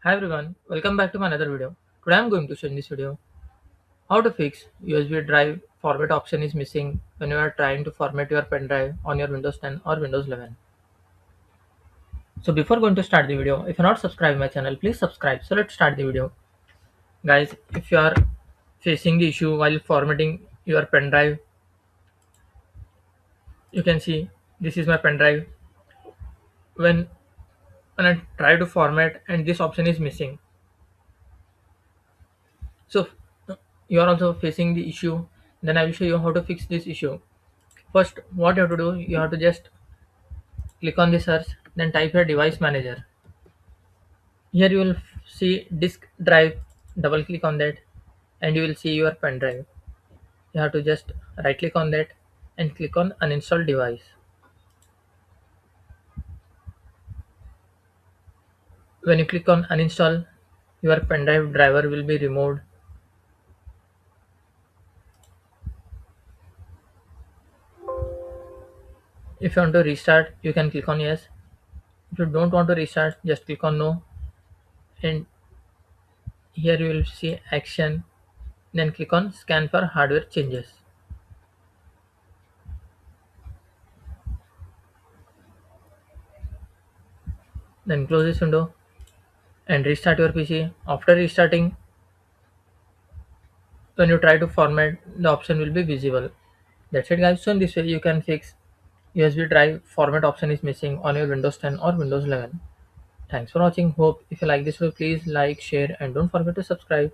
Hi everyone, welcome back to my another video. Today I'm going to show in this video how to fix USB drive format option is missing when you are trying to format your pen drive on your Windows 10 or Windows 11. So before going to start the video, if you're not subscribed my channel, please subscribe. So let's start the video. Guys, if you are facing the issue while formatting your pen drive, you can see this is my pen drive. When when I try to format and this option is missing. So you are also facing the issue, then I will show you how to fix this issue. First, what you have to do, you have to just click on the search, then type your device manager. Here you will see disk drive, double click on that, and you will see your pen drive. You have to just right click on that and click on uninstall device. When you click on uninstall, your pen drive driver will be removed. If you want to restart, you can click on yes. If you don't want to restart, just click on no, and here you will see action, then click on scan for hardware changes. Then close this window and restart your PC. After restarting, when you try to format, the option will be visible. That's it guys. So in this way you can fix USB drive format option is missing on your Windows 10 or Windows 11. Thanks for watching. Hope if you like this video, please like, share, and don't forget to subscribe.